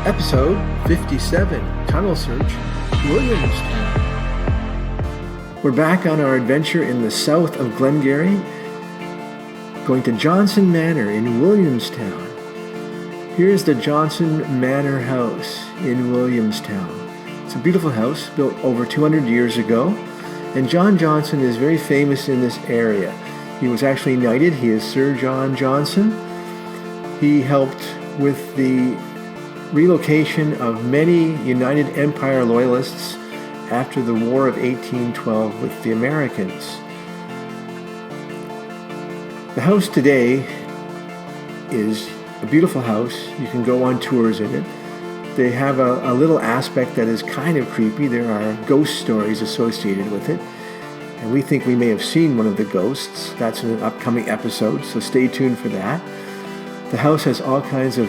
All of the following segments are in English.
Episode 57, Tunnel Search, Williamstown. We're back on our adventure in the south of Glengarry, going to Johnson Manor in Williamstown. Here's the Johnson Manor house in Williamstown. It's a beautiful house built over 200 years ago, and John Johnson is very famous in this area. He was actually knighted. He is Sir John Johnson. He helped with the relocation of many United Empire Loyalists after the War of 1812 with the Americans. The house today is a beautiful house. You can go on tours in it. They have a little aspect that is kind of creepy. There are ghost stories associated with it, and we think we may have seen one of the ghosts. That's in an upcoming episode, so stay tuned for that. The house has all kinds of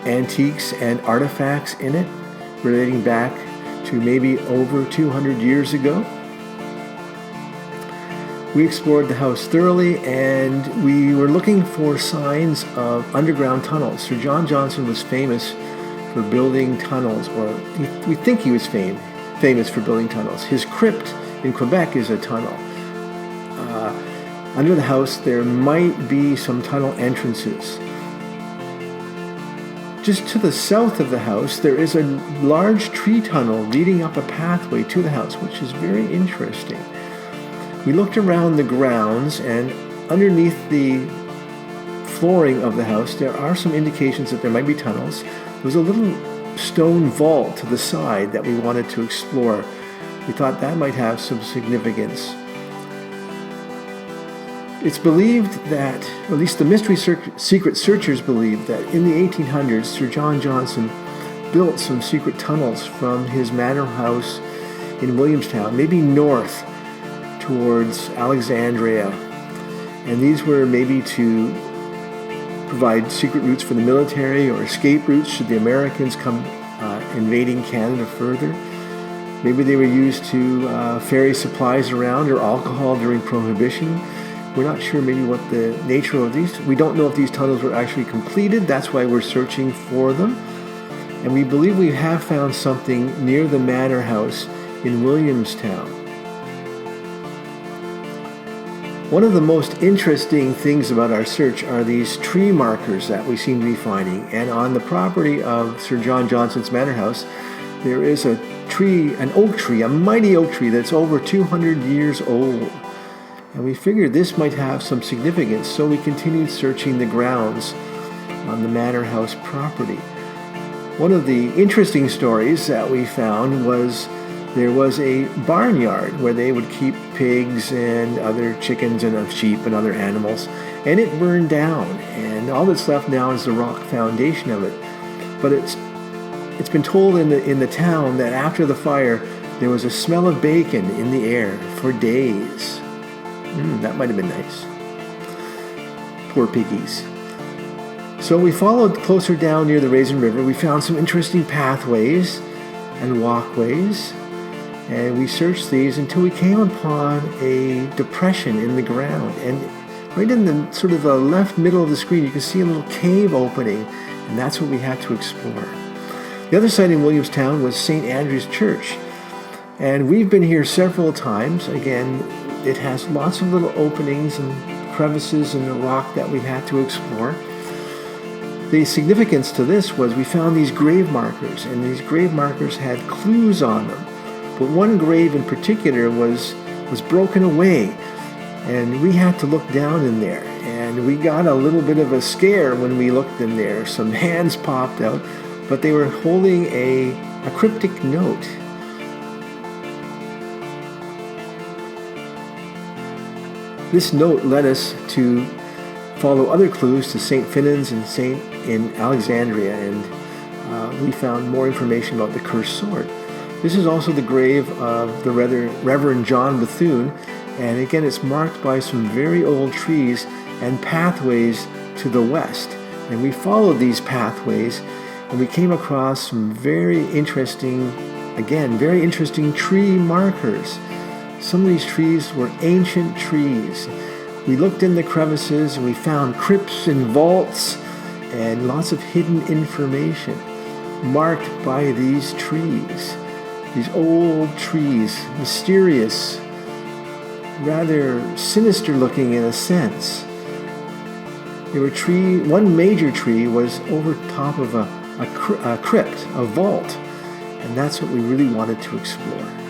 antiques and artifacts in it, relating back to maybe over 200 years ago. We explored the house thoroughly, and we were looking for signs of underground tunnels. Sir John Johnson was famous for building tunnels, or we think he was famous for building tunnels. His crypt in Quebec is a tunnel. Under the house, there might be some tunnel entrances. Just to the south of the house, there is a large tree tunnel leading up a pathway to the house, which is very interesting. We looked around the grounds, and underneath the flooring of the house, there are some indications that there might be tunnels. There was a little stone vault to the side that we wanted to explore. We thought that might have some significance. It's believed that, or at least the mystery secret searchers believe, that in the 1800s, Sir John Johnson built some secret tunnels from his manor house in Williamstown, maybe north towards Alexandria. And these were maybe to provide secret routes for the military or escape routes should the Americans come invading Canada further. Maybe they were used to ferry supplies around, or alcohol during Prohibition. We're not sure maybe what the nature of these. We don't know if these tunnels were actually completed. That's why we're searching for them. And we believe we have found something near the manor house in Williamstown. One of the most interesting things about our search are these tree markers that we seem to be finding. And on the property of Sir John Johnson's manor house, there is a tree, an oak tree, a mighty oak tree that's over 200 years old. And we figured this might have some significance, so we continued searching the grounds on the manor house property. One of the interesting stories that we found was there was a barnyard where they would keep pigs and other chickens and sheep and other animals, and it burned down, and all that's left now is the rock foundation of it. But it's been told in the town that after the fire there was a smell of bacon in the air for days. That might have been nice. Poor piggies. So we followed closer down near the Raisin River. We found some interesting pathways and walkways, and we searched these until we came upon a depression in the ground. And right in the sort of the left middle of the screen, you can see a little cave opening, and that's what we had to explore. The other site in Williamstown was St. Andrew's Church, and we've been here several times. Again, it has lots of little openings and crevices in the rock that we had to explore. The significance to this was we found these grave markers, and these grave markers had clues on them. But one grave in particular was broken away, and we had to look down in there. And we got a little bit of a scare when we looked in there. Some hands popped out, but they were holding a cryptic note. This note led us to follow other clues to St. Finans and in Alexandria, and we found more information about the cursed sword. This is also the grave of the Reverend John Bethune, and again it's marked by some very old trees and pathways to the west. And we followed these pathways, and we came across some very interesting tree markers. Some of these trees were ancient trees. We looked in the crevices and we found crypts and vaults and lots of hidden information. marked by these trees, these old trees, mysterious, rather sinister looking in a sense. One major tree was over top of a crypt, a vault, and that's what we really wanted to explore.